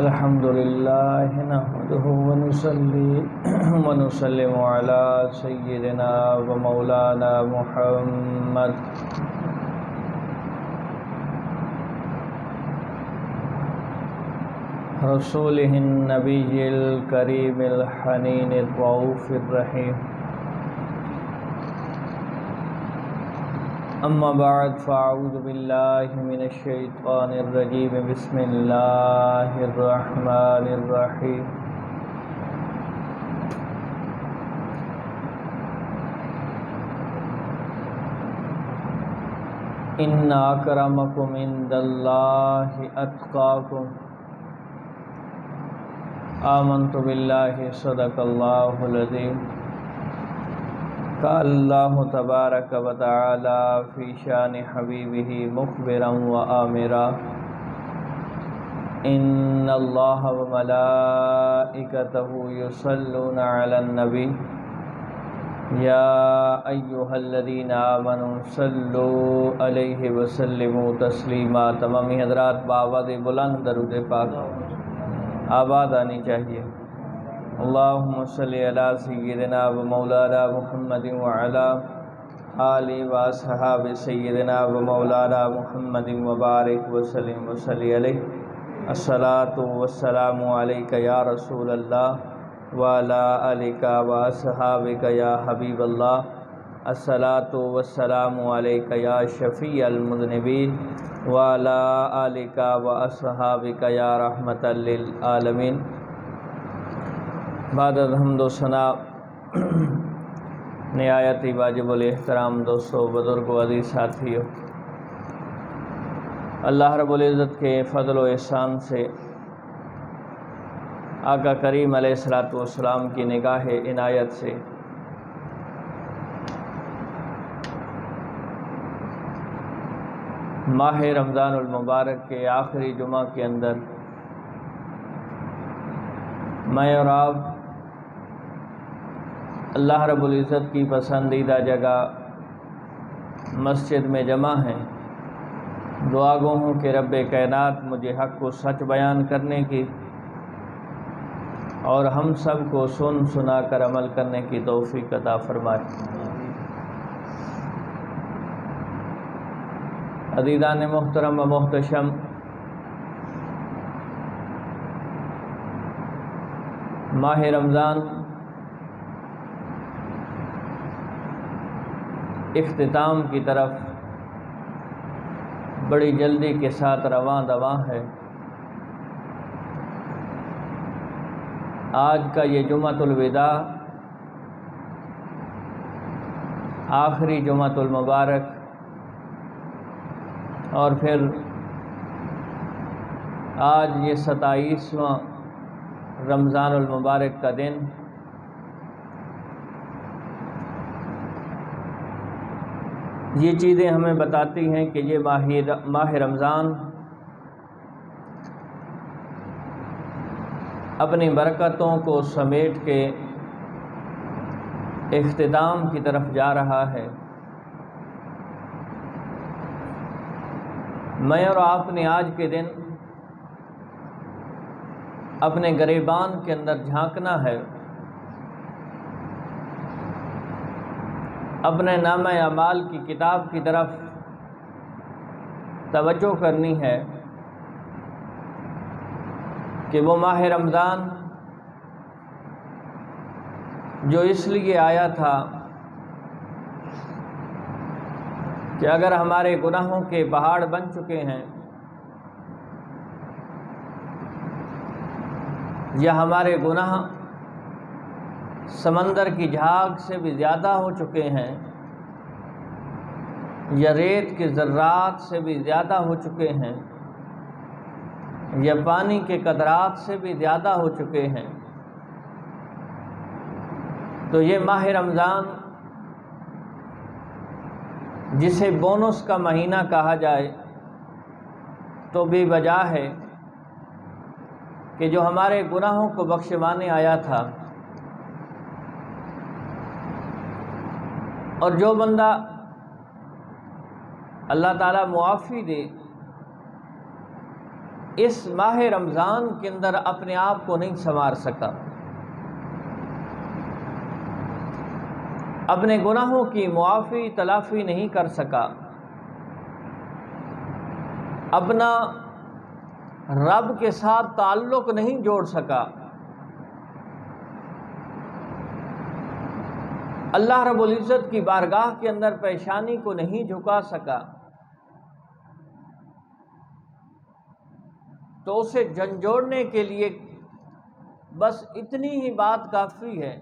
الحمد لله نحمده ونصلي ونسلم على سيدنا ومولانا محمد رسوله النبي الكريم الحنين الرؤوف الرحيم. أما بعد فأعوذ بالله من الشيطان الرجيم. بسم الله الرحمن الرحيم. إن أكرمكم عند الله أتقاكم. آمنت بالله صدق الله العظيم. قال الله تبارك وتعالى في شان حبيبه مخبرا وآمرا إن الله وملائكته يصلون على النبي يا أيها الذين آمنوا صلوا عليه وسلموا تسلیما. تمامی حضرات بآواز بلند درود پاک آواز آنی چاہیے. اللہم صلی علی سیدنا و مولانا محمد وعلا آل و اصحاب سیدنا و مولانا محمد وبارک وسلم وصلی علیہ. الصلاة والسلام علیک یا رسول اللہ وعلا آلک و اصحابک یا حبیب اللہ. الصلاة والسلام علیک یا شفیع المذنبین وعلا آلک و اصحابک یا رحمت للعالمین. بعد الحمد و ثنا نہایت ہی واجب الاحترام دوستو، بزرگ و عزیز ساتھیو، اللہ رب العزت کے فضل و احسان سے آقا کریم علیہ الصلوۃ والسلام کی نگاہ عنایت سے ماہ رمضان المبارک کے آخری جمعہ کے اندر میں اور آپ اللہ رب العزت کی پسندیدہ جگہ مسجد میں جمع ہیں. دعا گو ہوں کہ رب کائنات مجھے حق کو سچ بیان کرنے کی اور ہم سب کو سن سنا کر عمل کرنے کی توفیق عطا فرمائے. عزیزان محترم و محتشم، ماہ رمضان اختتام کی طرف بڑی جلدی کے ساتھ رواں دواں ہے. آج کا یہ جمعۃ الوداع آخری جمعۃ المبارک اور پھر آج یہ 27واں رمضان المبارک کا دن. یہ چیزیں ہمیں بتاتی ہیں کہ یہ ماہ رمضان اپنی برکتوں کو سمیٹ کے اختتام کی طرف جا رہا ہے. میں اور آپ نے آج کے دن اپنے گریبان کے اندر جھانکنا ہے، اپنے نامہ اعمال کی کتاب کی طرف توجہ کرنی ہے کہ وہ ماہ رمضان جو اس لیے آیا تھا کہ اگر ہمارے گناہوں کے پہاڑ بن چکے ہیں یا ہمارے گناہ سمندر کی جھاگ سے بھی زیادہ ہو چکے ہیں یا ریت کے ذرات سے بھی زیادہ ہو چکے ہیں یا پانی کے قطرات سے بھی زیادہ ہو چکے ہیں، تو یہ ماہ رمضان جسے بونس کا مہینہ کہا جائے تو بھی وجہ ہے کہ جو ہمارے گناہوں کو بخشوانے آیا تھا. اور جو بندہ اللہ تعالیٰ معافی دے اس ماہ رمضان کے اندر اپنے آپ کو نہیں سنوار سکا، اپنے گناہوں کی معافی تلافی نہیں کر سکا، اپنا رب کے ساتھ تعلق نہیں جوڑ سکا، اللہ رب العزت کی بارگاہ کے اندر پیشانی کو نہیں جھکا سکا، تو اسے جھنجھوڑنے کے لیے بس اتنی ہی بات کافی ہے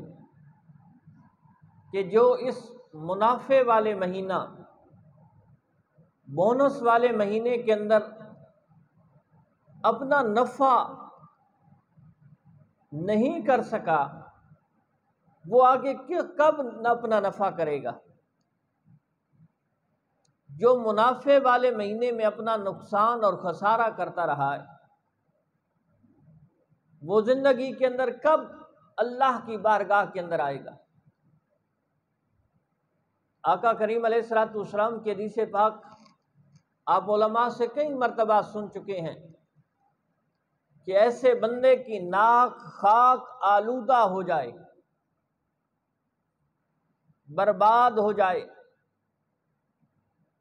کہ جو اس منافع والے مہینہ، بونس والے مہینے کے اندر اپنا نفع نہیں کر سکا، وہ آگے کب اپنا نفع کرے گا؟ جو منافع والے مہینے میں اپنا نقصان اور خسارہ کرتا رہا ہے، وہ زندگی کے اندر کب اللہ کی بارگاہ کے اندر آئے گا؟ آقا کریم علیہ الصلوۃ والسلام کے حدیث پاک آپ علماء سے کئی مرتبہ سن چکے ہیں کہ ایسے بندے کی ناک خاک آلودہ ہو جائے، برباد ہو جائے،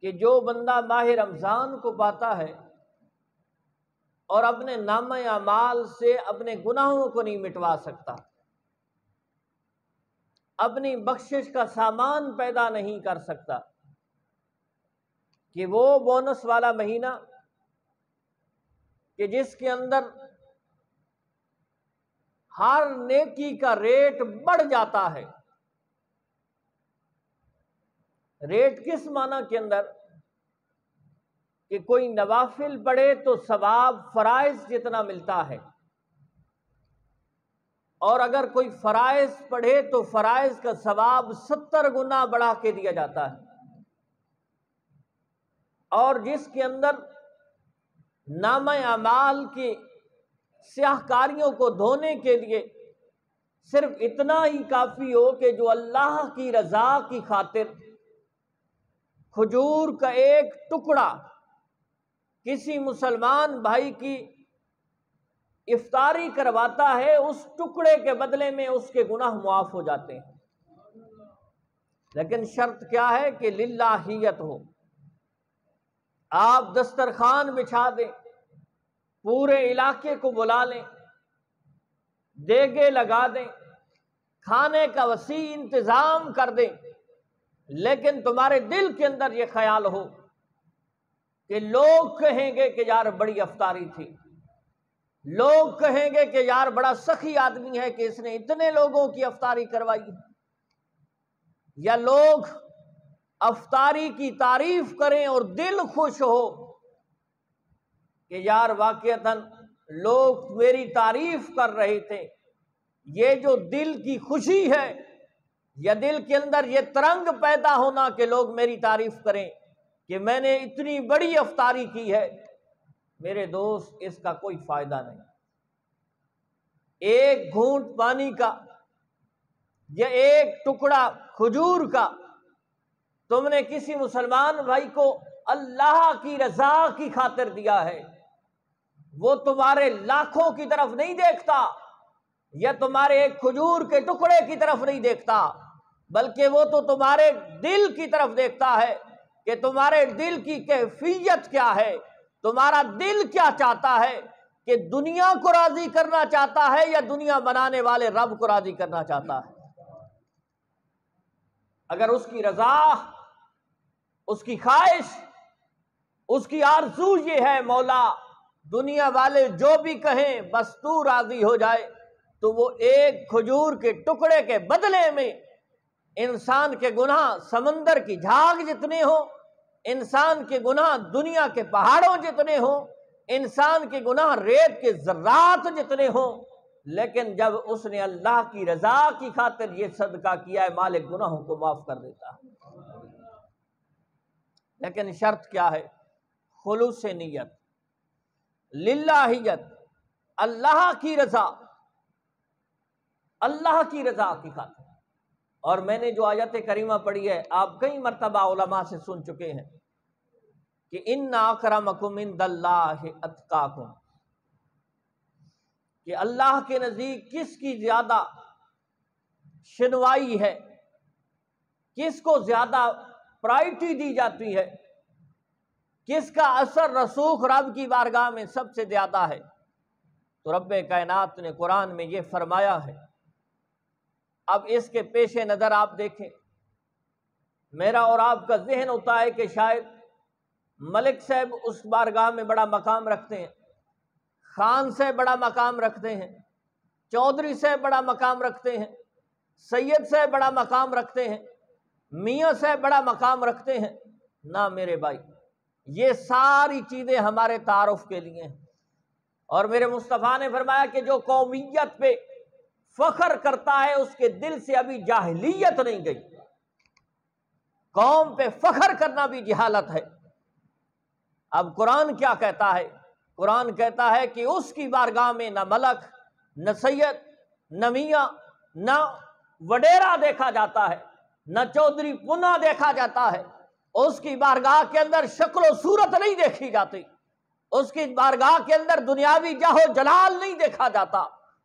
کہ جو بندہ ماہ رمضان کو پاتا ہے اور اپنے نامہ اعمال سے اپنے گناہوں کو نہیں مٹوا سکتا، اپنی بخشش کا سامان پیدا نہیں کر سکتا، کہ وہ بونس والا مہینہ کہ جس کے اندر ہر نیکی کا ریٹ بڑھ جاتا ہے۔ ریٹ کس معنی کے اندر؟ کہ کوئی نوافل پڑھے تو ثواب فرائض جتنا ملتا ہے، اور اگر کوئی فرائض پڑھے تو فرائض کا ثواب 70 گنا بڑھا کے دیا جاتا ہے، اور جس کے اندر نامہ اعمال کی سیاہ کاریوں کو دھونے کے لیے صرف اتنا ہی کافی ہو کہ جو اللہ کی رضا کی خاطر کھجور کا ایک ٹکڑا کسی مسلمان بھائی کی افطاری کرواتا ہے، اس ٹکڑے کے بدلے میں اس کے گناہ معاف ہو جاتے ہیں۔ لیکن شرط کیا ہے؟ کہ للہیت ہو، آپ دسترخوان بچھا دیں، پورے علاقے کو بلا لیں، دیگے لگا دیں، کھانے کا وسیع انتظام کر دیں، لیکن تمہارے دل کے اندر یہ خیال ہو کہ لوگ کہیں گے کہ یار بڑی افطاری تھی، لوگ کہیں گے کہ یار بڑا سخی آدمی ہے کہ اس نے اتنے لوگوں کی افطاری کروائی، یا لوگ افطاری کی تعریف کریں اور دل خوش ہو کہ یار واقعتاً لوگ میری تعریف کر رہے تھے۔ یہ جو دل کی خوشی ہے یا دل کے اندر یہ ترنگ پیدا ہونا کہ لوگ میری تعریف کریں کہ میں نے اتنی بڑی افطاری کی ہے، میرے دوست اس کا کوئی فائدہ نہیں۔ ایک گھونٹ پانی کا یا ایک ٹکڑا کھجور کا تم نے کسی مسلمان بھائی کو اللہ کی رضا کی خاطر دیا ہے، وہ تمہارے لاکھوں کی طرف نہیں دیکھتا یا تمہارے ایک کھجور کے ٹکڑے کی طرف نہیں دیکھتا، بلکہ وہ تو تمہارے دل کی طرف دیکھتا ہے کہ تمہارے دل کی کیفیت کیا ہے، تمہارا دل کیا چاہتا ہے، کہ دنیا کو راضی کرنا چاہتا ہے یا دنیا بنانے والے رب کو راضی کرنا چاہتا ہے۔ اگر اس کی رضا، اس کی خواہش، اس کی آرزو یہ ہے مولا دنیا والے جو بھی کہیں بس تو راضی ہو جائے، تو وہ ایک کھجور کے ٹکڑے کے بدلے میں انسان کے گناہ سمندر کی جھاگ جتنے ہوں، انسان کے گناہ دنیا کے پہاڑوں جتنے ہوں، انسان کے گناہ ریت کے ذرات جتنے ہوں، لیکن جب اس نے اللہ کی رضا کی خاطر یہ صدقہ کیا ہے، مالک گناہوں کو معاف کر دیتا ہے۔ لیکن شرط کیا ہے؟ خلوص نیت، للہیت، اللہ کی رضا، اللہ کی رضا کی خاطر۔ اور میں نے جو آیت کریمہ پڑھی ہے آپ کئی مرتبہ علماء سے سن چکے ہیں کہ ان اکرمکم عند اللہ اتقاکم، کہ اللہ کے نزدیک کس کی زیادہ شنوائی ہے، کس کو زیادہ پرائرٹی دی جاتی ہے، کس کا اثر رسوخ رب کی بارگاہ میں سب سے زیادہ ہے، تو رب کائنات نے قرآن میں یہ فرمایا ہے۔ اب اس کے پیش نظر آپ دیکھیں، میرا اور آپ کا ذہن ہوتا ہے کہ شاید ملک صاحب اس بارگاہ میں بڑا مقام رکھتے ہیں، خان سے بڑا مقام رکھتے ہیں، چودھری سے بڑا مقام رکھتے ہیں، سید سے بڑا مقام رکھتے ہیں، میاں سے بڑا مقام رکھتے ہیں۔ نہ میرے بھائی، یہ ساری چیزیں ہمارے تعارف کے لیے ہیں، اور میرے مصطفیٰ نے فرمایا کہ جو قومیت پہ فخر کرتا ہے اس کے دل سے ابھی جاہلیت نہیں گئی۔ قوم پہ فخر کرنا بھی جہالت ہے۔ اب قرآن کیا کہتا ہے؟ قرآن کہتا ہے کہ اس کی بارگاہ میں نہ ملک، نہ سید، نہ میاں، نہ وڈیرا دیکھا جاتا ہے، نہ چودھری پنا دیکھا جاتا ہے۔ اس کی بارگاہ کے اندر شکل و صورت نہیں دیکھی جاتی، اس کی بارگاہ کے اندر دنیاوی جاہ و جلال نہیں دیکھا جاتا،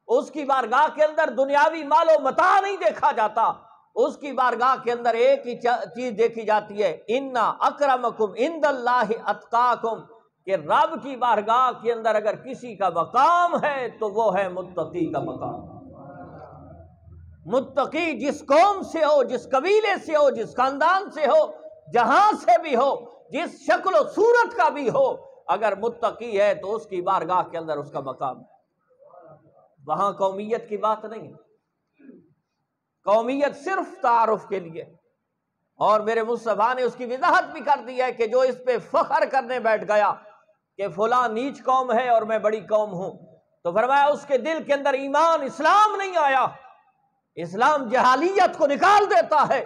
اس کی بارگاہ کے اندر دنیاوی مال و متاع نہیں دیکھا جاتا۔ اس کی بارگاہ کے اندر ایک ہی چیز دیکھی جاتی ہے، اِنَّ أَكْرَمَكُمْ عِندَ اللَّهِ أَتْقَاكُمْ، کہ رب کی بارگاہ کے اندر اگر کسی کا مقام ہے تو وہ ہے متقی کا مقام۔ متقی جس قوم سے ہو، جس قبیلے سے ہو، جس خاندان سے ہو، جہاں سے بھی ہو، جس شکل و صورت کا بھی ہو، اگر متقی ہے تو اس کی بارگاہ کے اندر اس کا مقام ہے۔ وہاں قومیت کی بات نہیں ہے، قومیت صرف تعارف کے لیے، اور میرے مصطفیٰ نے اس کی وضاحت بھی کر دی ہے کہ جو اس پہ فخر کرنے بیٹھ گیا کہ فلاں نیچ قوم ہے اور میں بڑی قوم ہوں، تو فرمایا اس کے دل کے اندر ایمان اسلام نہیں آیا۔ اسلام جہالیت کو نکال دیتا ہے،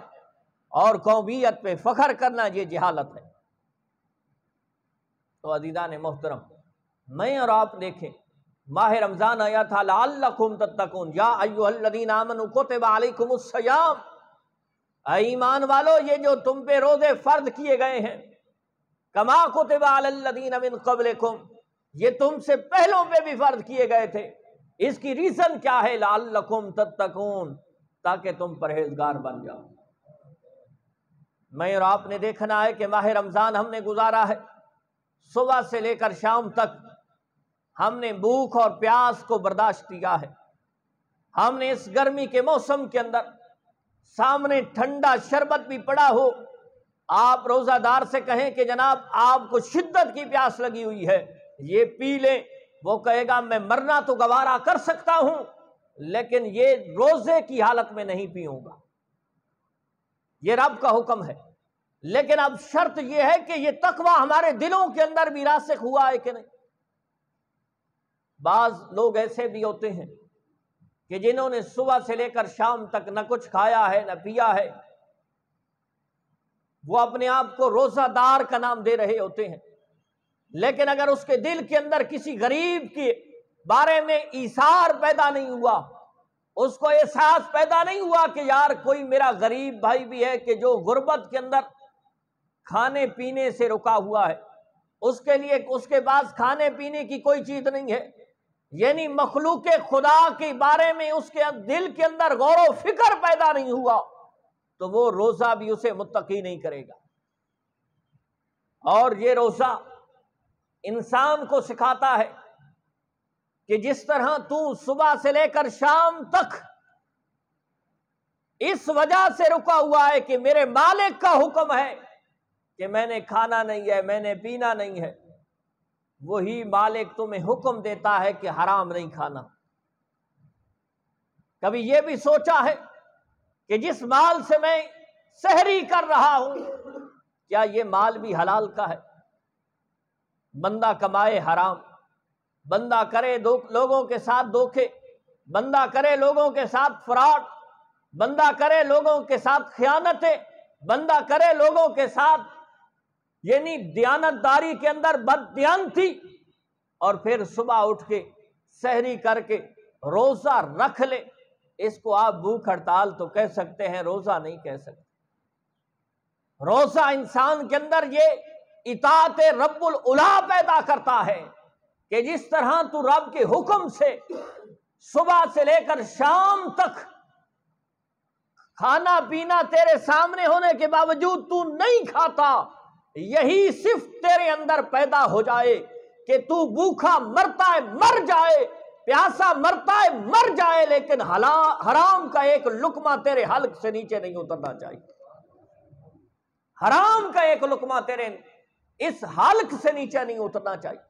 اور قومیت پہ فخر کرنا یہ جہالت ہے۔ تو عزیزان محترم، میں اور آپ دیکھیں، ماہ رمضان آیا تھا لعلکم تتقون، یا ایھا الذین آمنوا کتب علیکم الصیام، اے ایمان والو یہ جو تم پہ روزے فرض کیے گئے ہیں، کما کتب علی الذین من قبلکم، یہ تم سے پہلوں پہ بھی فرض کیے گئے تھے۔ اس کی ریزن کیا ہے؟ لعلکم تتقون، تاکہ تم پرہیزگار بن جاؤ۔ میں اور آپ نے دیکھنا ہے کہ ماہ رمضان ہم نے گزارا ہے، صبح سے لے کر شام تک ہم نے بھوک اور پیاس کو برداشت کیا ہے۔ ہم نے اس گرمی کے موسم کے اندر سامنے ٹھنڈا شربت بھی پڑا ہو، آپ روزہ دار سے کہیں کہ جناب آپ کو شدت کی پیاس لگی ہوئی ہے، یہ پی لیں، وہ کہے گا میں مرنا تو گوارا کر سکتا ہوں لیکن یہ روزے کی حالت میں نہیں پیوں گا۔ یہ رب کا حکم ہے، لیکن اب شرط یہ ہے کہ یہ تقوی ہمارے دلوں کے اندر بھی راسخ ہوا ہے کہ نہیں۔ بعض لوگ ایسے بھی ہوتے ہیں کہ جنہوں نے صبح سے لے کر شام تک نہ کچھ کھایا ہے نہ پیا ہے، وہ اپنے آپ کو روزہ دار کا نام دے رہے ہوتے ہیں، لیکن اگر اس کے دل کے اندر کسی غریب کے بارے میں ایثار پیدا نہیں ہوا، اس کو احساس پیدا نہیں ہوا کہ یار کوئی میرا غریب بھائی بھی ہے کہ جو غربت کے اندر کھانے پینے سے رکا ہوا ہے، اس کے لیے اس کے پاس کھانے پینے کی کوئی چیز نہیں ہے، یعنی مخلوق خدا کے بارے میں اس کے دل کے اندر غور و فکر پیدا نہیں ہوا، تو وہ روزہ بھی اسے متقی نہیں کرے گا۔ اور یہ روزہ انسان کو سکھاتا ہے کہ جس طرح تو صبح سے لے کر شام تک اس وجہ سے رکا ہوا ہے کہ میرے مالک کا حکم ہے کہ میں نے کھانا نہیں ہے، میں نے پینا نہیں ہے، وہی مالک تمہیں حکم دیتا ہے کہ حرام نہیں کھانا۔ کبھی یہ بھی سوچا ہے کہ جس مال سے میں سحری کر رہا ہوں، کیا یہ مال بھی حلال کا ہے؟ بندہ کمائے حرام، بندہ کرے لوگوں کے ساتھ دھوکے، بندہ کرے لوگوں کے ساتھ فراڈ، بندہ کرے لوگوں کے ساتھ خیانتیں، بندہ کرے لوگوں کے ساتھ یعنی دیانتداری کے اندر بددیانتی، اور پھر صبح اٹھ کے سحری کر کے روزہ رکھ لے۔ اس کو آپ بھوک ہڑتال تو کہہ سکتے ہیں، روزہ نہیں کہہ سکتے۔ روزہ انسان کے اندر یہ اطاعت رب العلا پیدا کرتا ہے کہ جس طرح تو رب کے حکم سے صبح سے لے کر شام تک کھانا پینا تیرے سامنے ہونے کے باوجود تو نہیں کھاتا، یہی صرف تیرے اندر پیدا ہو جائے کہ تو بھوکا مرتا ہے مر جائے، پیاسا مرتا ہے مر جائے، لیکن حرام کا ایک لقمہ تیرے حلق سے نیچے نہیں اترنا چاہیے، حرام کا ایک لقمہ تیرے اس حلق سے نیچے نہیں اترنا چاہیے۔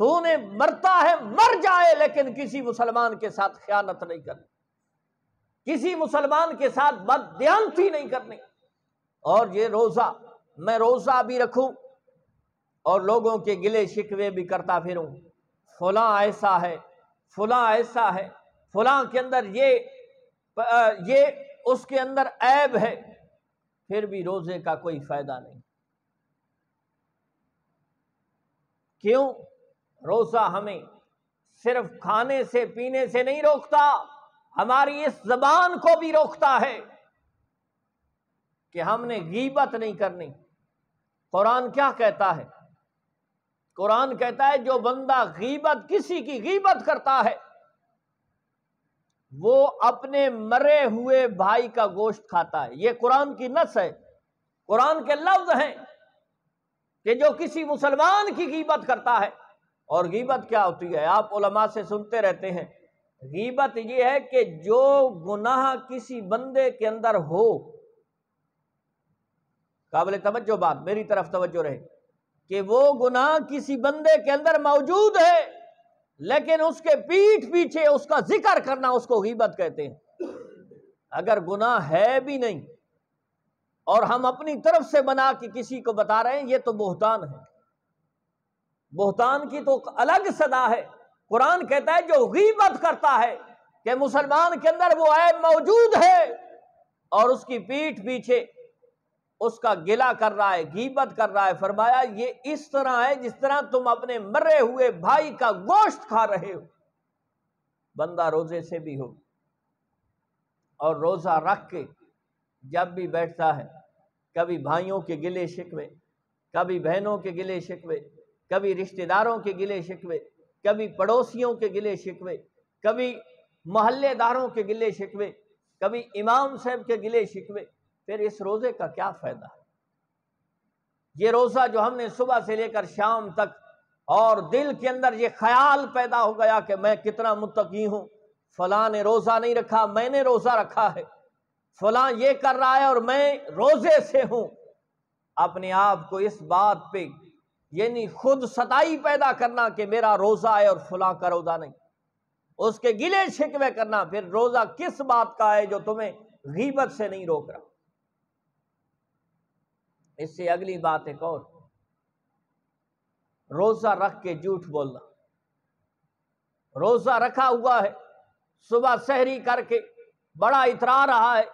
تو نے مرتا ہے مر جائے، لیکن کسی مسلمان کے ساتھ خیانت نہیں کرنی، کسی مسلمان کے ساتھ بددیانتی نہیں کرنی۔ اور یہ روزہ میں روزہ بھی رکھوں اور لوگوں کے گلے شکوے بھی کرتا پھروں، فلاں ایسا ہے، فلاں ایسا ہے، فلاں کے اندر یہ اس کے اندر عیب ہے، پھر بھی روزے کا کوئی فائدہ نہیں۔ کیوں؟ روزہ ہمیں صرف کھانے سے پینے سے نہیں روکتا، ہماری اس زبان کو بھی روکتا ہے کہ ہم نے غیبت نہیں کرنی۔ قرآن کیا کہتا ہے؟ قرآن کہتا ہے جو بندہ غیبت، کسی کی غیبت کرتا ہے، وہ اپنے مرے ہوئے بھائی کا گوشت کھاتا ہے۔ یہ قرآن کی نص ہے، قرآن کے لفظ ہیں کہ جو کسی مسلمان کی غیبت کرتا ہے۔ اور غیبت کیا ہوتی ہے؟ آپ علماء سے سنتے رہتے ہیں، غیبت یہ ہے کہ جو گناہ کسی بندے کے اندر ہو، قابل توجہ بات، میری طرف توجہ رہے، کہ وہ گناہ کسی بندے کے اندر موجود ہے لیکن اس کے پیٹھ پیچھے اس کا ذکر کرنا، اس کو غیبت کہتے ہیں۔ اگر گناہ ہے بھی نہیں اور ہم اپنی طرف سے بنا کے کسی کو بتا رہے ہیں، یہ تو بہتان ہے۔ بہتان کی تو الگ صدا ہے۔ قرآن کہتا ہے جو غیبت کرتا ہے کہ مسلمان کے اندر وہ عیب موجود ہے اور اس کی پیٹھ پیچھے اس کا گلہ کر رہا ہے، غیبت کر رہا ہے، فرمایا یہ اس طرح ہے جس طرح تم اپنے مرے ہوئے بھائی کا گوشت کھا رہے ہو۔ بندہ روزے سے بھی ہو اور روزہ رکھ کے جب بھی بیٹھتا ہے، کبھی بھائیوں کے گلے شکوے، کبھی بہنوں کے گلے شکوے، کبھی رشتہ داروں کے گلے شکوے، کبھی پڑوسیوں کے گلے شکوے، کبھی محلے داروں کے گلے شکوے، کبھی امام صاحب کے گلے شکوے، پھر اس روزے کا کیا فائدہ ہے؟ یہ روزہ جو ہم نے صبح سے لے کر شام تک، اور دل کے اندر یہ خیال پیدا ہو گیا کہ میں کتنا متقی ہوں، فلاں نے روزہ نہیں رکھا، میں نے روزہ رکھا ہے، فلاں یہ کر رہا ہے اور میں روزے سے ہوں، اپنے آپ کو اس بات پہ یعنی خود ستائی پیدا کرنا کہ میرا روزہ ہے اور فلاں کا روزہ نہیں، اس کے گلے شکوے کرنا، پھر روزہ کس بات کا ہے جو تمہیں غیبت سے نہیں روک رہا۔ اس سے اگلی بات ایک اور، روزہ رکھ کے جھوٹ بولنا۔ روزہ رکھا ہوا ہے، صبح سحری کر کے بڑا اترا رہا ہے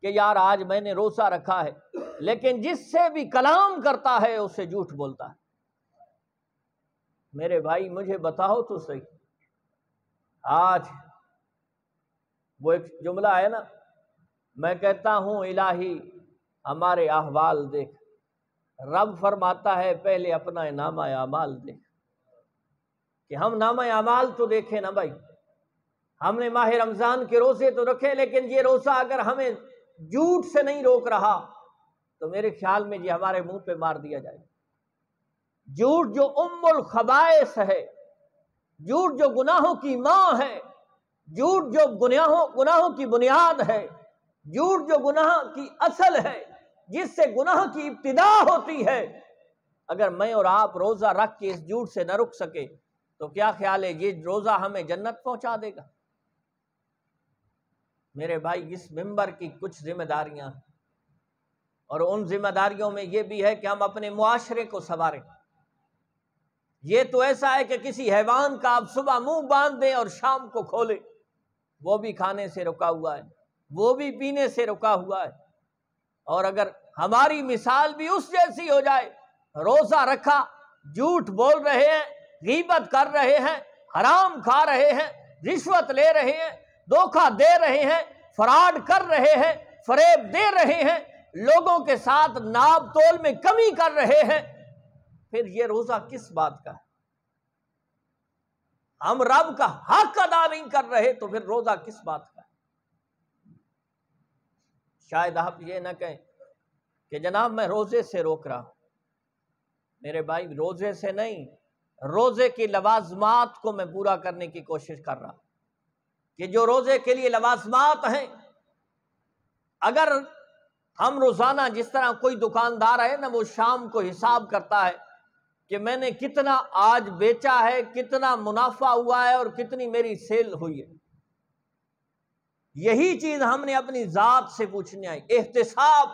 کہ یار آج میں نے روزہ رکھا ہے، لیکن جس سے بھی کلام کرتا ہے اس سے جھوٹ بولتا ہے۔ میرے بھائی مجھے بتاؤ تو صحیح، آج وہ ایک جملہ ہے نا، میں کہتا ہوں الہی ہمارے احوال دیکھ، رب فرماتا ہے پہلے اپنا نامہ اعمال دیکھ، کہ ہم نامہ اعمال تو دیکھیں نا بھائی۔ ہم نے ماہ رمضان کے روزے تو رکھے، لیکن یہ روزہ اگر ہمیں جھوٹ سے نہیں روک رہا تو میرے خیال میں یہ ہمارے منہ پہ مار دیا جائے۔ جھوٹ جو ام الخبائث ہے، جھوٹ جو گناہوں کی ماں ہے، جھوٹ جو گناہوں کی بنیاد ہے، جھوٹ جو گناہ کی اصل ہے، جس سے گناہ کی ابتدا ہوتی ہے، اگر میں اور آپ روزہ رکھ کے اس جھوٹ سے نہ رک سکے تو کیا خیال ہے یہ روزہ ہمیں جنت پہنچا دے گا؟ میرے بھائی اس ممبر کی کچھ ذمہ داریاں ہیں، اور ان ذمہ داریوں میں یہ بھی ہے کہ ہم اپنے معاشرے کو سنواریں۔ یہ تو ایسا ہے کہ کسی حیوان کا آپ صبح منہ باندھ دیں اور شام کو کھولیں، وہ بھی کھانے سے رکا ہوا ہے، وہ بھی پینے سے رکا ہوا ہے، اور اگر ہماری مثال بھی اس جیسی ہو جائے، روزہ رکھا، جھوٹ بول رہے ہیں، غیبت کر رہے ہیں، حرام کھا رہے ہیں، رشوت لے رہے ہیں، دھوکہ دے رہے ہیں، فراڈ کر رہے ہیں، فریب دے رہے ہیں، لوگوں کے ساتھ ناپ تول میں کمی کر رہے ہیں، پھر یہ روزہ کس بات کا ہے؟ ہم رب کا حق ادا نہیں کر رہے تو پھر روزہ کس بات کا؟ شاید آپ یہ نہ کہیں کہ جناب میں روزے سے روک رہا ہوں. میرے بھائی روزے سے نہیں، روزے کی لوازمات کو میں پورا کرنے کی کوشش کر رہا ہوں کہ جو روزے کے لیے لوازمات ہیں، اگر ہم روزانہ جس طرح کوئی دکاندار ہے نا، وہ شام کو حساب کرتا ہے کہ میں نے کتنا آج بیچا ہے، کتنا منافع ہوا ہے اور کتنی میری سیل ہوئی ہے. یہی چیز ہم نے اپنی ذات سے پوچھنی ہے. احتساب،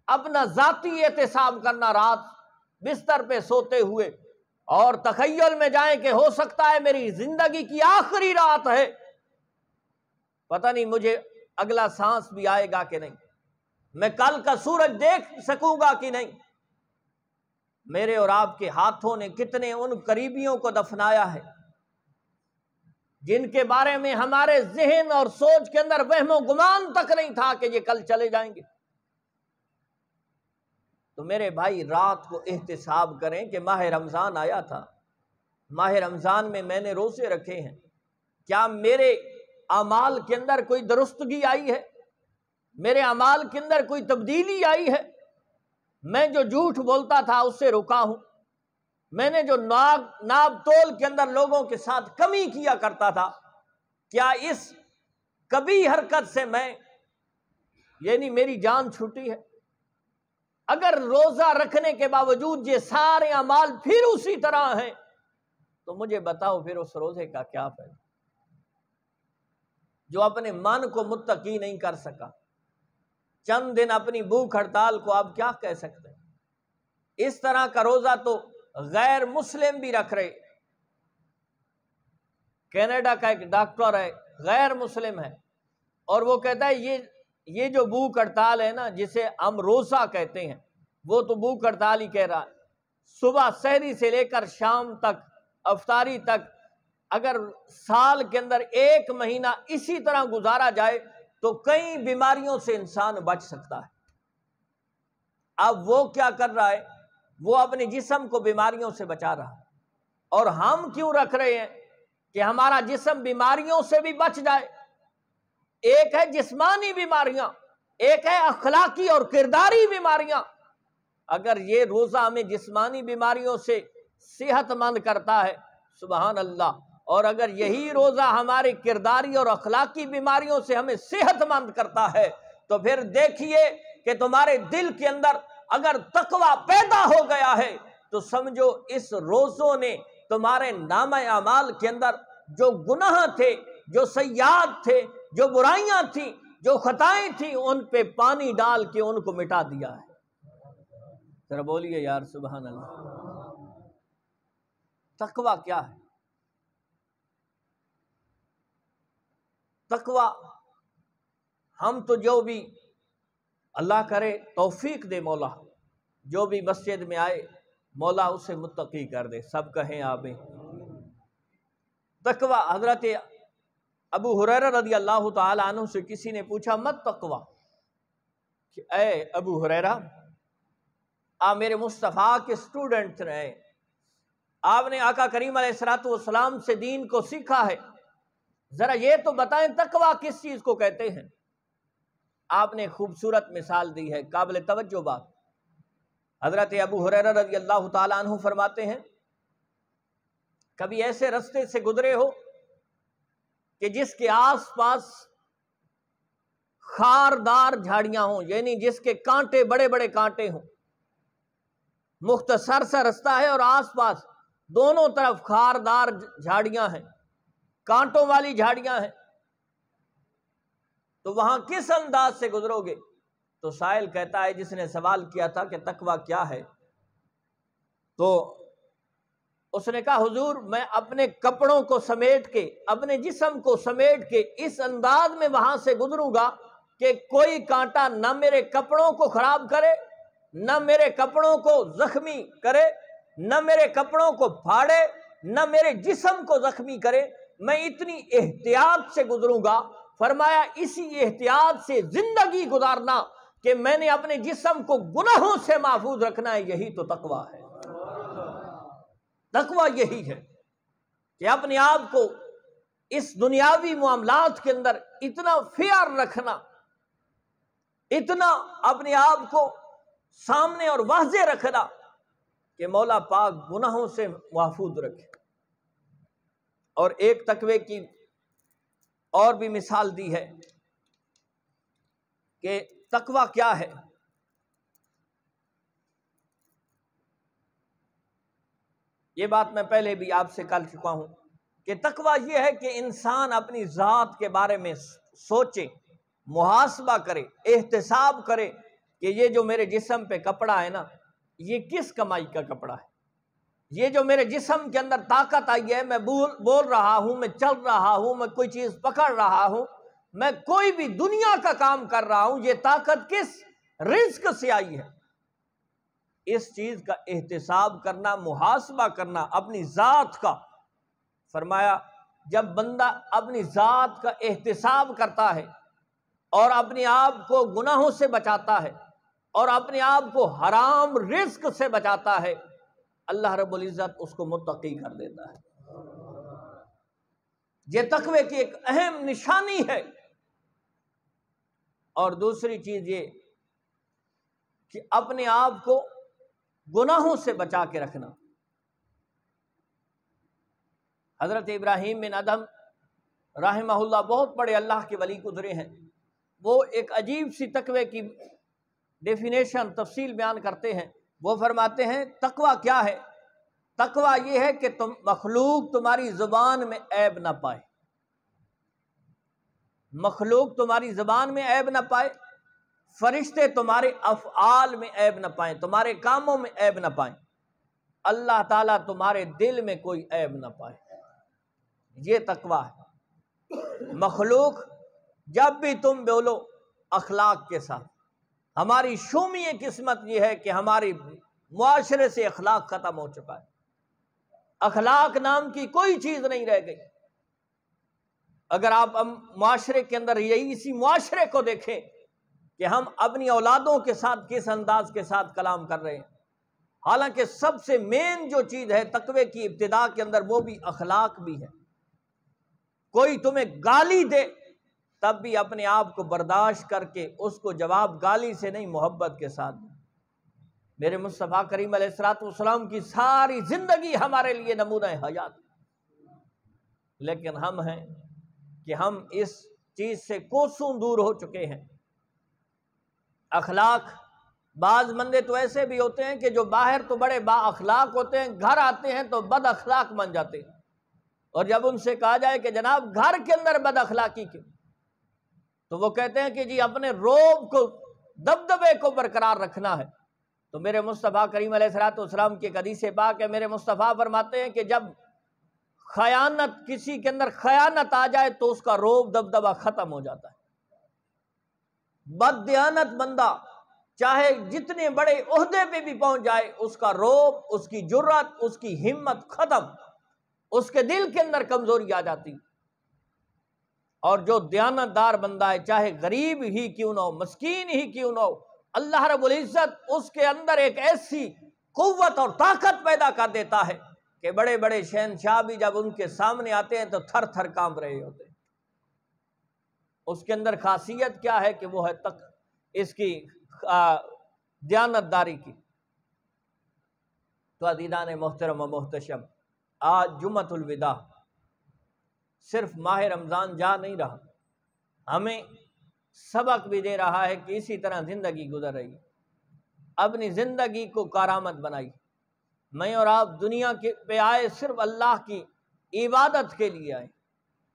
اپنا ذاتی احتساب کرنا، رات بستر پہ سوتے ہوئے اور تخیل میں جائیں کہ ہو سکتا ہے میری زندگی کی آخری رات ہے، پتہ نہیں مجھے اگلا سانس بھی آئے گا کہ نہیں، میں کل کا سورج دیکھ سکوں گا کہ نہیں. میرے اور آپ کے ہاتھوں نے کتنے ان قریبیوں کو دفنایا ہے جن کے بارے میں ہمارے ذہن اور سوچ کے اندر وہم و گمان تک نہیں تھا کہ یہ کل چلے جائیں گے. تو میرے بھائی رات کو احتساب کریں کہ ماہ رمضان آیا تھا، ماہ رمضان میں نے روزے رکھے ہیں، کیا میرے اعمال کے اندر کوئی درستگی آئی ہے؟ میرے اعمال کے اندر کوئی تبدیلی آئی ہے؟ میں جو جھوٹ بولتا تھا اس سے رکا ہوں، میں نے جو ناب تول کے اندر لوگوں کے ساتھ کمی کیا کرتا تھا، کیا اس کبھی حرکت سے میں یعنی میری جان چھوٹی ہے؟ اگر روزہ رکھنے کے باوجود یہ سارے اعمال پھر اسی طرح ہیں تو مجھے بتاؤ پھر اس روزے کا کیا فائدہ؟ جو اپنے من کو متقی نہیں کر سکا، چند دن اپنی بھوک ہڑتال کو آپ کیا کہہ سکتے ہیں؟ اس طرح کا روزہ تو غیر مسلم بھی رکھ رہے. کینیڈا کا ایک ڈاکٹر ہے، غیر مسلم ہے، اور وہ کہتا ہے یہ جو بھوک ہڑتال ہے نا، جسے ہم روزہ کہتے ہیں، وہ تو بھوک ہڑتال ہی کہہ رہا ہے. صبح سحری سے لے کر شام تک، افطاری تک، اگر سال کے اندر 1 مہینہ اسی طرح گزارا جائے تو کئی بیماریوں سے انسان بچ سکتا ہے. اب وہ کیا کر رہا ہے؟ وہ اپنے جسم کو بیماریوں سے بچا رہا ہے. اور ہم کیوں رکھ رہے ہیں کہ ہمارا جسم بیماریوں سے بھی بچ جائے؟ ایک ہے جسمانی بیماریاں، ایک ہے اخلاقی اور کرداری بیماریاں. اگر یہ روزہ ہمیں جسمانی بیماریوں سے صحت مند کرتا ہے، سبحان اللہ، اور اگر یہی روزہ ہماری کرداری اور اخلاقی بیماریوں سے ہمیں صحت مند کرتا ہے تو پھر دیکھیے کہ تمہارے دل کے اندر اگر تقوی پیدا ہو گیا ہے تو سمجھو اس روزوں نے تمہارے نامہ اعمال کے اندر جو گناہ تھے، جو سیئات تھے، جو برائیاں تھیں، جو خطائیں تھیں، ان پہ پانی ڈال کے ان کو مٹا دیا ہے. ذرا بولیے یار سبحان اللہ. تقوی کیا ہے؟ تقوی، ہم تو جو بھی اللہ کرے توفیق دے مولا، جو بھی مسجد میں آئے مولا اسے متقی کر دے. سب کہیں آمین. تقوی، حضرت ابو ہریرہ رضی اللہ تعالی عنہ سے کسی نے پوچھا مت تقوی، کہ اے ابو ہریرہ، آپ میرے مصطفیٰ کے اسٹوڈنٹ رہے، آپ نے آقا کریم علیہ الصلوۃ والسلام سے دین کو سیکھا ہے، ذرا یہ تو بتائیں تقوی کس چیز کو کہتے ہیں؟ آپ نے خوبصورت مثال دی ہے، قابل توجہ بات. حضرت ابو ہریرہ رضی اللہ تعالیٰ عنہ فرماتے ہیں کبھی ایسے رستے سے گزرے ہو کہ جس کے آس پاس خاردار جھاڑیاں ہوں، یعنی جس کے کانٹے بڑے بڑے کانٹے ہوں، مختصر سا رستہ ہے اور آس پاس دونوں طرف خاردار جھاڑیاں ہیں، کانٹوں والی جھاڑیاں ہیں، تو وہاں کس انداز سے گزرو گے؟ تو سائل کہتا ہے، جس نے سوال کیا تھا کہ تقویٰ کیا ہے، تو اس نے کہا حضور میں اپنے کپڑوں کو سمیٹ کے، اپنے جسم کو سمیٹ کے اس انداز میں وہاں سے گزروں گا کہ کوئی کانٹا نہ میرے کپڑوں کو خراب کرے، نہ میرے کپڑوں کو زخمی کرے، نہ میرے کپڑوں کو پھاڑے، نہ میرے جسم کو زخمی کرے. میں اتنی احتیاط سے گزروں گا. فرمایا اسی احتیاط سے زندگی گزارنا کہ میں نے اپنے جسم کو گناہوں سے محفوظ رکھنا ہے، یہی تو تقویٰ ہے. تقویٰ یہی ہے. کہ اپنے آپ کو اس دنیاوی معاملات کے اندر اتنا فیئر رکھنا، اتنا اپنے آپ کو سامنے اور واضح رکھنا کہ مولا پاک گناہوں سے محفوظ رکھے۔ اور ایک تقوی کی اور بھی مثال دی ہے کہ تقوی کیا ہے۔ یہ بات میں پہلے بھی آپ سے کر چکا ہوں کہ تقوی یہ ہے کہ انسان اپنی ذات کے بارے میں سوچے، محاسبہ کرے، احتساب کرے کہ یہ جو میرے جسم پہ کپڑا ہے نا، یہ کس کمائی کا کپڑا ہے؟ یہ جو میرے جسم کے اندر طاقت آئی ہے، میں بول رہا ہوں، میں چل رہا ہوں، میں کوئی چیز پکڑ رہا ہوں، میں کوئی بھی دنیا کا کام کر رہا ہوں، یہ طاقت کس رزق سے آئی ہے؟ اس چیز کا احتساب کرنا، محاسبہ کرنا اپنی ذات کا۔ فرمایا جب بندہ اپنی ذات کا احتساب کرتا ہے اور اپنے آپ کو گناہوں سے بچاتا ہے اور اپنے آپ کو حرام رزق سے بچاتا ہے، اللہ رب العزت اس کو متقی کر دیتا ہے۔ یہ تقوی کی ایک اہم نشانی ہے۔ اور دوسری چیز یہ کہ اپنے آپ کو گناہوں سے بچا کے رکھنا۔ حضرت ابراہیم بن ادہم رحمہ اللہ بہت بڑے اللہ کے ولی گزرے ہیں، وہ ایک عجیب سی تقوی کی ڈیفینیشن، تفصیل بیان کرتے ہیں۔ وہ فرماتے ہیں تقوی کیا ہے؟ تقوی یہ ہے کہ مخلوق تمہاری زبان میں عیب نہ پائے، مخلوق تمہاری زبان میں عیب نہ پائے، فرشتے تمہارے افعال میں عیب نہ پائیں، تمہارے کاموں میں عیب نہ پائیں، اللہ تعالیٰ تمہارے دل میں کوئی عیب نہ پائے۔ یہ تقوی ہے۔ مخلوق جب بھی تم بولو اخلاق کے ساتھ۔ ہماری شومی قسمت یہ ہے کہ ہماری معاشرے سے اخلاق ختم ہو چکا ہے، اخلاق نام کی کوئی چیز نہیں رہ گئی۔ اگر آپ معاشرے کے اندر یہی اسی معاشرے کو دیکھیں کہ ہم اپنی اولادوں کے ساتھ کس انداز کے ساتھ کلام کر رہے ہیں، حالانکہ سب سے مین جو چیز ہے تقوی کی ابتدا کے اندر وہ بھی اخلاق بھی ہے۔ کوئی تمہیں گالی دے تب بھی اپنے آپ کو برداشت کر کے اس کو جواب گالی سے نہیں، محبت کے ساتھ دیں۔ میرے مصطفیٰ کریم علیہ الصلوۃ والسلام کی ساری زندگی ہمارے لیے نمونہ حیات، لیکن ہم ہیں کہ ہم اس چیز سے کوسوں دور ہو چکے ہیں۔ اخلاق، بعض بندے تو ایسے بھی ہوتے ہیں کہ جو باہر تو بڑے با اخلاق ہوتے ہیں، گھر آتے ہیں تو بد اخلاق بن جاتے ہیں، اور جب ان سے کہا جائے کہ جناب گھر کے اندر بد اخلاقی کیوں، تو وہ کہتے ہیں کہ جی اپنے روب کو، دبدبے کو برقرار رکھنا ہے۔ تو میرے مصطفیٰ کریم علیہ الصلوۃ والسلام کی حدیث پاک ہے، میرے مصطفیٰ فرماتے ہیں کہ جب خیانت، کسی کے اندر خیانت آ جائے تو اس کا روب دبدبہ ختم ہو جاتا ہے۔ بددیانت بندہ چاہے جتنے بڑے عہدے پہ بھی پہنچ جائے، اس کا روب، اس کی جرات، اس کی ہمت ختم، اس کے دل کے اندر کمزوری آ جاتی۔ اور جو دیانت دار بندہ ہے، چاہے غریب ہی کیوں نہ ہو، مسکین ہی کیوں نہ ہو، اللہ رب العزت اس کے اندر ایک ایسی قوت اور طاقت پیدا کر دیتا ہے کہ بڑے بڑے شہنشاہ بھی جب ان کے سامنے آتے ہیں تو تھر تھر کانپ رہے ہوتے ہیں۔ اس کے اندر خاصیت کیا ہے کہ وہ ہے اس کی دیانت داری کی۔ تو عزیزان محترم و محتشم، آج جمعۃ الوداع، صرف ماہ رمضان جا نہیں رہا، ہمیں سبق بھی دے رہا ہے کہ اسی طرح زندگی گزر رہی ہے۔ اپنی زندگی کو کارآمد بنائی۔ میں اور آپ دنیا کے پہ آئے صرف اللہ کی عبادت کے لیے آئے۔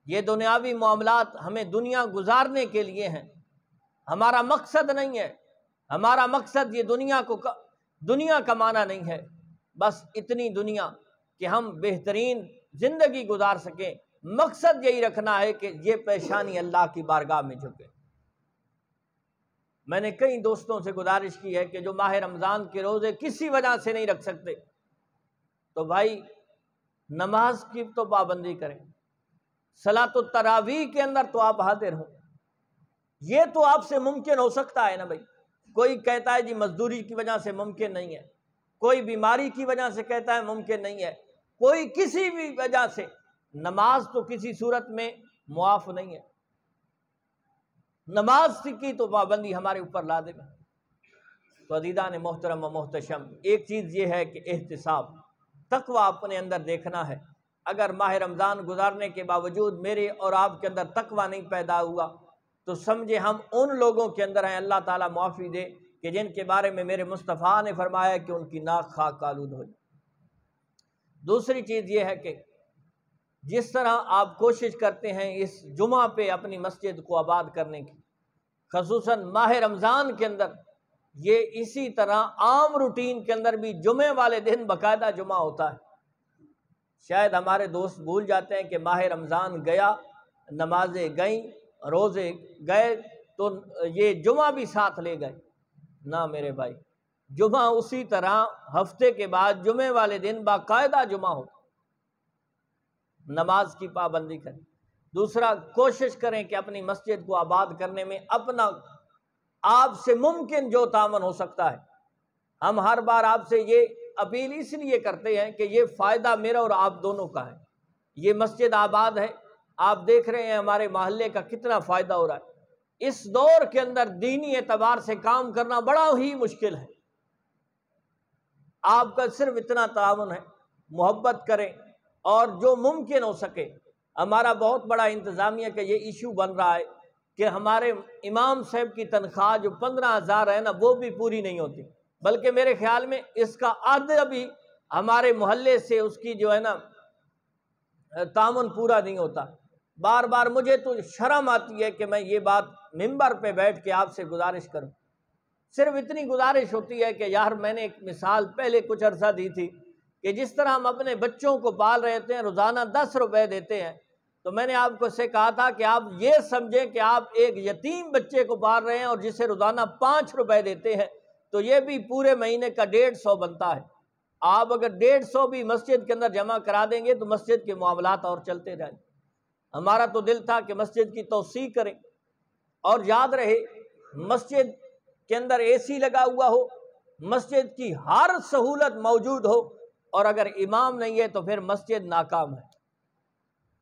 یہ دنیاوی معاملات ہمیں دنیا گزارنے کے لیے ہیں، ہمارا مقصد نہیں ہے۔ ہمارا مقصد یہ دنیا کمانا نہیں ہے، بس اتنی دنیا کہ ہم بہترین زندگی گزار سکیں۔ مقصد یہی رکھنا ہے کہ یہ پیشانی اللہ کی بارگاہ میں جھکے۔ میں نے کئی دوستوں سے گزارش کی ہے کہ جو ماہ رمضان کے روزے کسی وجہ سے نہیں رکھ سکتے، تو بھائی نماز کی تو پابندی کریں، صلاۃ التراویح کے اندر تو آپ حاضر ہوں۔ یہ تو آپ سے ممکن ہو سکتا ہے نا بھائی۔ کوئی کہتا ہے جی مزدوری کی وجہ سے ممکن نہیں ہے، کوئی بیماری کی وجہ سے کہتا ہے ممکن نہیں ہے، کوئی کسی بھی وجہ سے نماز تو کسی صورت میں معاف نہیں ہے، نماز کی تو پابندی ہمارے اوپر لازم ہے۔ تو عزیزان محترم و محتشم، ایک چیز یہ ہے کہ احتساب، تقویٰ اپنے اندر دیکھنا ہے۔ اگر ماہ رمضان گزارنے کے باوجود میرے اور آپ کے اندر تقویٰ نہیں پیدا ہوا تو سمجھے ہم ان لوگوں کے اندر ہیں، اللہ تعالیٰ معافی دے، کہ جن کے بارے میں میرے مصطفیٰ نے فرمایا کہ ان کی ناک خاک آلود ہو جائے۔ دوسری چیز یہ ہے کہ جس طرح آپ کوشش کرتے ہیں اس جمعہ پہ اپنی مسجد کو آباد کرنے کی، خصوصاً ماہ رمضان کے اندر، یہ اسی طرح عام روٹین کے اندر بھی جمعے والے دن باقاعدہ جمعہ ہوتا ہے۔ شاید ہمارے دوست بھول جاتے ہیں کہ ماہ رمضان گیا، نمازیں گئیں، روزے گئے، تو یہ جمعہ بھی ساتھ لے گئے۔ نہ میرے بھائی، جمعہ اسی طرح ہفتے کے بعد جمعے والے دن باقاعدہ جمعہ ہو، نماز کی پابندی کریں۔ دوسرا، کوشش کریں کہ اپنی مسجد کو آباد کرنے میں اپنا آپ سے ممکن جو تعاون ہو سکتا ہے، ہم ہر بار آپ سے یہ اپیل اس لیے کرتے ہیں کہ یہ فائدہ میرا اور آپ دونوں کا ہے۔ یہ مسجد آباد ہے، آپ دیکھ رہے ہیں ہمارے محلے کا کتنا فائدہ ہو رہا ہے۔ اس دور کے اندر دینی اعتبار سے کام کرنا بڑا ہی مشکل ہے۔ آپ کا صرف اتنا تعاون ہے، محبت کریں اور جو ممکن ہو سکے۔ ہمارا بہت بڑا انتظامیہ کا یہ ایشو بن رہا ہے کہ ہمارے امام صاحب کی تنخواہ جو 15,000 ہے نا، وہ بھی پوری نہیں ہوتی، بلکہ میرے خیال میں اس کا آدھا بھی ہمارے محلے سے اس کی جو ہے نا تعاون پورا نہیں ہوتا۔ بار بار مجھے تو شرم آتی ہے کہ میں یہ بات ممبر پہ بیٹھ کے آپ سے گزارش کروں۔ صرف اتنی گزارش ہوتی ہے کہ یار، میں نے ایک مثال پہلے کچھ عرصہ دی تھی کہ جس طرح ہم اپنے بچوں کو پال رہے تھے، روزانہ 10 روپے دیتے ہیں، تو میں نے آپ کو سے کہا تھا کہ آپ یہ سمجھیں کہ آپ ایک یتیم بچے کو پال رہے ہیں اور جسے روزانہ 5 روپے دیتے ہیں، تو یہ بھی پورے مہینے کا 150 بنتا ہے۔ آپ اگر 150 بھی مسجد کے اندر جمع کرا دیں گے تو مسجد کے معاملات اور چلتے جائیں۔ ہمارا تو دل تھا کہ مسجد کی توسیع کریں، اور یاد رہے مسجد کے اندر اے سی لگا ہوا ہو، مسجد کی ہر سہولت موجود ہو، اور اگر امام نہیں ہے تو پھر مسجد ناکام ہے۔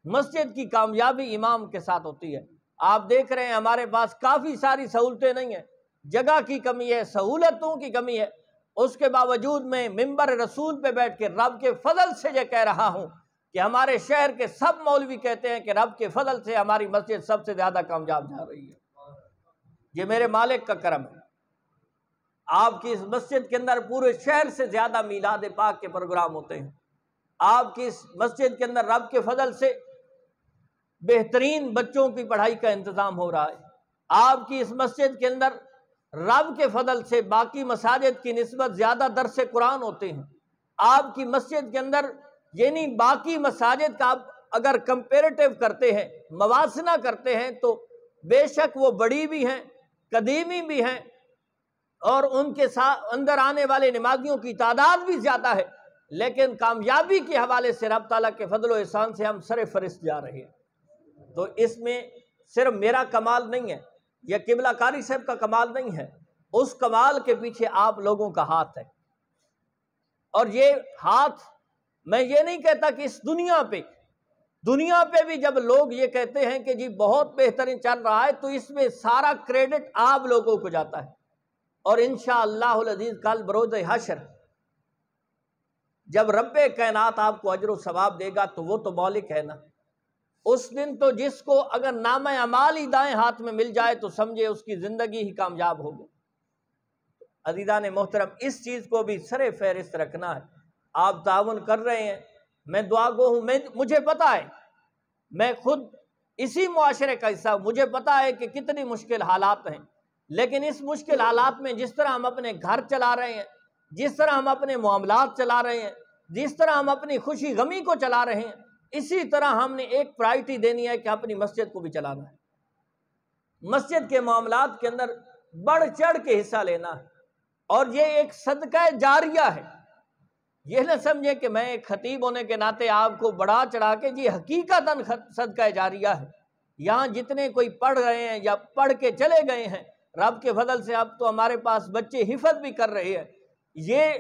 مسجد کی کامیابی امام کے ساتھ ہوتی ہے۔ آپ دیکھ رہے ہیں ہمارے پاس کافی ساری سہولتیں نہیں ہیں، جگہ کی کمی ہے، سہولتوں کی کمی ہے، اس کے باوجود میں ممبر رسول پہ بیٹھ کے رب کے فضل سے یہ کہہ رہا ہوں کہ ہمارے شہر کے سب مولوی کہتے ہیں کہ رب کے فضل سے ہماری مسجد سب سے زیادہ کامیاب جا رہی ہے۔ یہ میرے مالک کا کرم ہے۔ آپ کی اس مسجد کے اندر پورے شہر سے زیادہ میلاد پاک کے پروگرام ہوتے ہیں۔ آپ کی اس مسجد کے اندر رب کے فضل سے بہترین بچوں کی پڑھائی کا انتظام ہو رہا ہے۔ آپ کی اس مسجد کے اندر رب کے فضل سے باقی مساجد کی نسبت زیادہ درس قرآن ہوتے ہیں۔ آپ کی مسجد کے اندر یعنی باقی مساجد کا آپ اگر کمپیریٹیو کرتے ہیں، موازنہ کرتے ہیں، تو بے شک وہ بڑی بھی ہیں، قدیمی بھی ہیں، اور ان کے ساتھ اندر آنے والے نمازیوں کی تعداد بھی زیادہ ہے، لیکن کامیابی کے حوالے سے رب تعالیٰ کے فضل و احسان سے ہم سر فہرست جا رہے ہیں۔ تو اس میں صرف میرا کمال نہیں ہے، یا قبلہ قاری صاحب کا کمال نہیں ہے، اس کمال کے پیچھے آپ لوگوں کا ہاتھ ہے۔ اور یہ ہاتھ، میں یہ نہیں کہتا کہ اس دنیا پہ بھی جب لوگ یہ کہتے ہیں کہ جی بہت بہترین چل رہا ہے، تو اس میں سارا کریڈٹ آپ لوگوں کو جاتا ہے۔ اور انشاءاللہ العزیز کل بروز حشر جب رب کائنات آپ کو اجر و ثواب دے گا تو وہ تو مالک ہے نا۔ اس دن تو جس کو اگر نامہ اعمال ہی دائیں ہاتھ میں مل جائے تو سمجھے اس کی زندگی ہی کامیاب ہوگی۔ عزیزان محترم، اس چیز کو بھی سر فہرست رکھنا ہے۔ آپ تعاون کر رہے ہیں، میں دعا گو ہوں، مجھے پتا ہے، میں خود اسی معاشرے کا حصہ ہوں، مجھے پتا ہے کہ کتنی مشکل حالات ہیں، لیکن اس مشکل حالات میں جس طرح ہم اپنے گھر چلا رہے ہیں، جس طرح ہم اپنے معاملات چلا رہے ہیں، جس طرح ہم اپنی خوشی غمی کو چلا رہے ہیں، اسی طرح ہم نے ایک پرائرٹی دینی ہے کہ اپنی مسجد کو بھی چلانا ہے۔ مسجد کے معاملات کے اندر بڑھ چڑھ کے حصہ لینا ہے، اور یہ ایک صدقہ جاریہ ہے۔ یہ نہ سمجھے کہ میں ایک خطیب ہونے کے ناطے آپ کو بڑھا چڑھا کے، جی حقیقتاً صدقہ جاریہ ہے۔ یہاں جتنے کوئی پڑھ رہے ہیں یا پڑھ کے چلے گئے ہیں، رب کے فضل سے اب تو ہمارے پاس بچے حفظ بھی کر رہے ہیں۔ یہ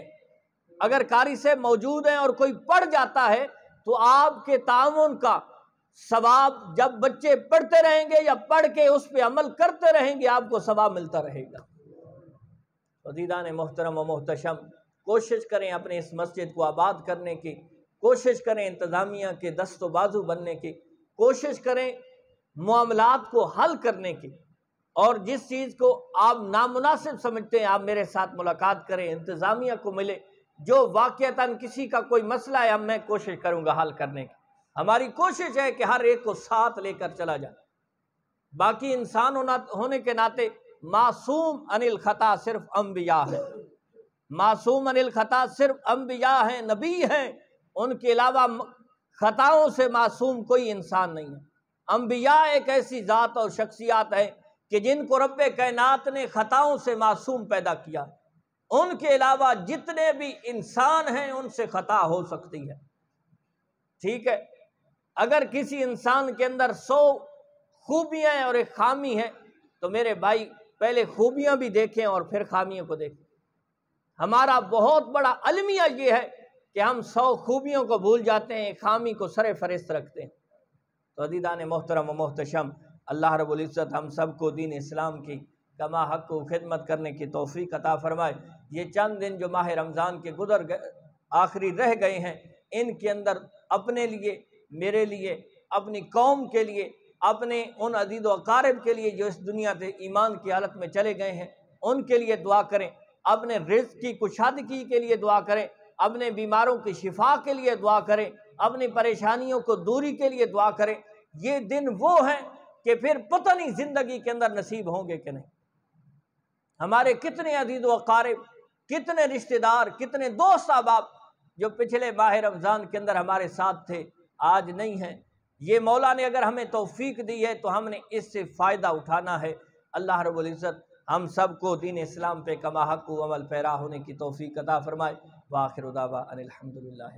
اگر قاری سے موجود ہیں اور کوئی پڑھ جاتا ہے تو آپ کے تعاون کا ثواب جب بچے پڑھتے رہیں گے یا پڑھ کے اس پہ عمل کرتے رہیں گے آپ کو ثواب ملتا رہے گا۔ عزیزان محترم و محتشم، کوشش کریں اپنے اس مسجد کو آباد کرنے کی، کوشش کریں انتظامیہ کے دست و بازو بننے کی، کوشش کریں معاملات کو حل کرنے کی، اور جس چیز کو آپ نامناسب سمجھتے ہیں آپ میرے ساتھ ملاقات کریں، انتظامیہ کو ملے، جو واقعتاً کسی کا کوئی مسئلہ ہے میں کوشش کروں گا حل کرنے کی۔ ہماری کوشش ہے کہ ہر ایک کو ساتھ لے کر چلا جائے۔ باقی انسان ہونے کے ناطے معصوم عن الخطا صرف انبیاء ہیں، معصوم عن الخطا صرف انبیاء ہیں، نبی ہیں، ان کے علاوہ خطاؤں سے معصوم کوئی انسان نہیں ہے۔ انبیاء ایک ایسی ذات اور شخصیات ہے کہ جن کو رب کائنات نے خطاؤں سے معصوم پیدا کیا، ان کے علاوہ جتنے بھی انسان ہیں ان سے خطا ہو سکتی ہے، ٹھیک ہے۔ اگر کسی انسان کے اندر 100 خوبیاں ہیں اور ایک خامی ہے تو میرے بھائی پہلے خوبیاں بھی دیکھیں اور پھر خامیوں کو دیکھیں۔ ہمارا بہت بڑا المیہ یہ ہے کہ ہم 100 خوبیوں کو بھول جاتے ہیں، خامی کو سر فہرست رکھتے ہیں۔ تو عزیزان محترم و محتشم، اللہ رب العزت ہم سب کو دین اسلام کی کما حق کو خدمت کرنے کی توفیق عطا فرمائے۔ یہ چند دن جو ماہ رمضان کے آخری رہ گئے ہیں، ان کے اندر اپنے لیے، میرے لیے، اپنی قوم کے لیے، اپنے ان عزیز و اقارب کے لیے جو اس دنیا سے ایمان کی حالت میں چلے گئے ہیں ان کے لیے دعا کریں، اپنے رزق کی کشادگی کے لیے دعا کریں، اپنے بیماروں کی شفا کے لیے دعا کریں، اپنی پریشانیوں کو دوری کے لیے دعا کریں۔ یہ دن وہ ہیں کہ پھر پتہ نہیں زندگی کے اندر نصیب ہوں گے کہ نہیں۔ ہمارے کتنے عزیز و اقارب، کتنے رشتہ دار، کتنے دوست احباب جو پچھلے ماہ رمضان کے اندر ہمارے ساتھ تھے آج نہیں ہیں۔ یہ مولا نے اگر ہمیں توفیق دی ہے تو ہم نے اس سے فائدہ اٹھانا ہے۔ اللہ رب العزت ہم سب کو دین اسلام پہ کما حق عمل پیرا ہونے کی توفیق عطا فرمائے۔ وآخر دعوانا ان الحمدللہ۔